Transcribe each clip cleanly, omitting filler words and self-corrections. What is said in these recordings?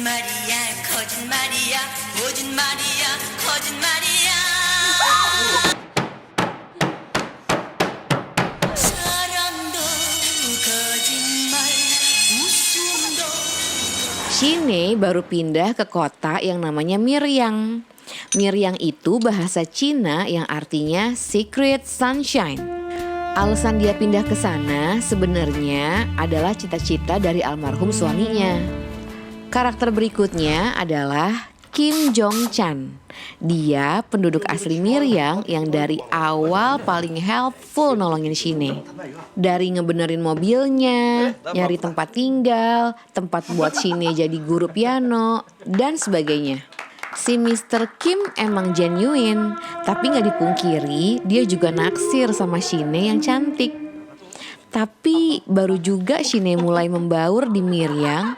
거짓말이야 거짓말이야 거짓말이야 거짓말이야 사랑도 거짓말 웃음도 Shine baru pindah ke kota yang namanya Miryang. Miryang itu bahasa Cina yang artinya Secret Sunshine. Alasan dia pindah ke sana sebenarnya adalah cita-cita dari almarhum suaminya. Karakter berikutnya adalah Kim Jong Chan. Dia penduduk asli Miryang yang dari awal paling helpful nolongin Shine. Dari ngebenerin mobilnya, nyari tempat tinggal, tempat buat Shine jadi guru piano, dan sebagainya. Si Mr. Kim emang genuine, tapi gak dipungkiri dia juga naksir sama Shine yang cantik. Tapi baru juga Shine mulai membaur di Miryang,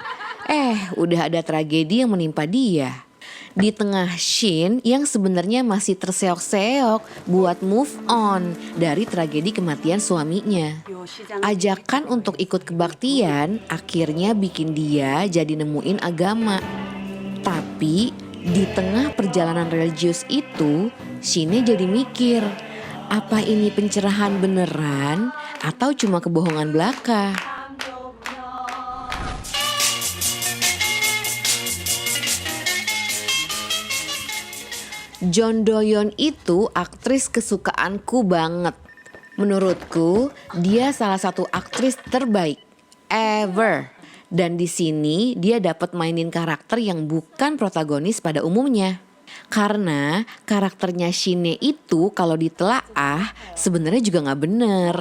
udah ada tragedi yang menimpa dia. Di tengah Shin yang sebenarnya masih terseok-seok buat move on dari tragedi kematian suaminya. Ajakan untuk ikut kebaktian akhirnya bikin dia jadi nemuin agama. Tapi di tengah perjalanan religius itu, Shine jadi mikir, apa ini pencerahan beneran atau cuma kebohongan belaka? John Do-yeon itu aktris kesukaanku banget. Menurutku, dia salah satu aktris terbaik ever. Dan di sini dia dapat mainin karakter yang bukan protagonis pada umumnya. Karena karakternya Shine itu kalau ditelaah sebenarnya juga nggak bener.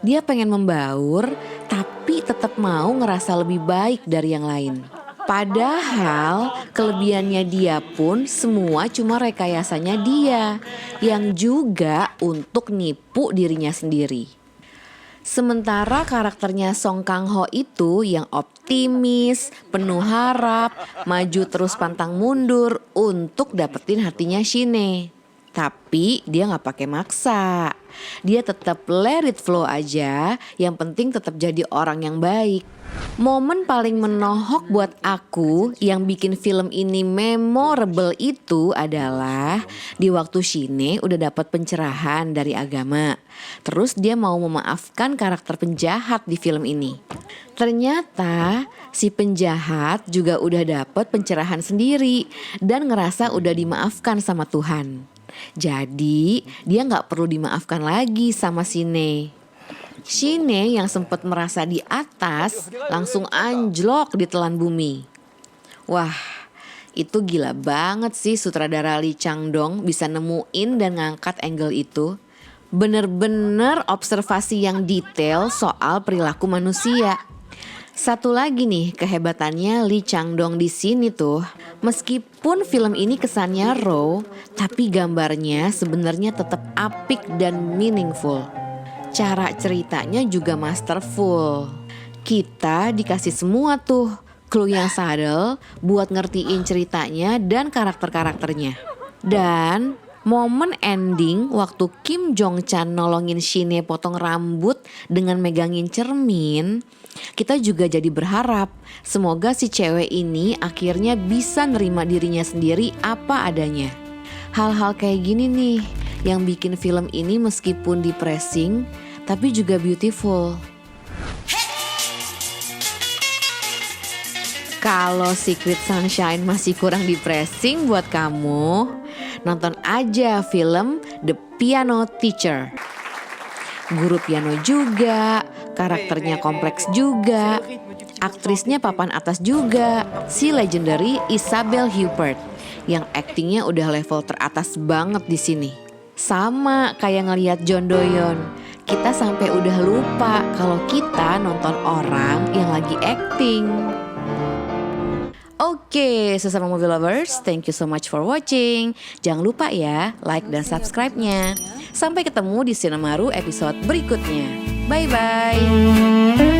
Dia pengen membaur tapi tetap mau ngerasa lebih baik dari yang lain. Padahal kelebihannya dia pun semua cuma rekayasanya dia yang juga untuk nipu dirinya sendiri. Sementara karakternya Song Kang Ho itu yang optimis, penuh harap, maju terus pantang mundur untuk dapetin hatinya Shine. Tapi dia gak pakai maksa. Dia tetap let it flow aja, yang penting tetap jadi orang yang baik. Momen paling menohok buat aku yang bikin film ini memorable itu adalah di waktu Shine udah dapat pencerahan dari agama. Terus dia mau memaafkan karakter penjahat di film ini. Ternyata si penjahat juga udah dapat pencerahan sendiri dan ngerasa udah dimaafkan sama Tuhan. Jadi dia gak perlu dimaafkan lagi sama Shine. Shine yang sempat merasa di atas langsung anjlok ditelan bumi. Wah, itu gila banget sih sutradara Lee Chang-dong bisa nemuin dan ngangkat angle itu. Bener-bener observasi yang detail soal perilaku manusia. Satu lagi nih kehebatannya Lee Chang-dong di sini tuh, meskipun film ini kesannya raw, tapi gambarnya sebenarnya tetap apik dan meaningful. Cara ceritanya juga masterful. Kita dikasih semua tuh clue yang subtle buat ngertiin ceritanya dan karakter-karakternya. Dan momen ending waktu Kim Jong Chan nolongin Shine potong rambut dengan megangin cermin, kita juga jadi berharap semoga si cewek ini akhirnya bisa nerima dirinya sendiri apa adanya. Hal-hal kayak gini nih yang bikin film ini meskipun depressing tapi juga beautiful. Kalau Secret Sunshine masih kurang depressing buat kamu, nonton aja film The Piano Teacher. Guru piano juga, karakternya kompleks juga, aktrisnya papan atas juga, si legendary Isabelle Huppert yang aktingnya udah level teratas banget di sini. Sama kayak ngelihat John Do-yeon, kita sampai udah lupa kalau kita nonton orang yang lagi acting. Oke, sesama movie lovers, thank you so much for watching. Jangan lupa ya, like dan subscribe-nya. Sampai ketemu di Sinemaru episode berikutnya. Bye-bye.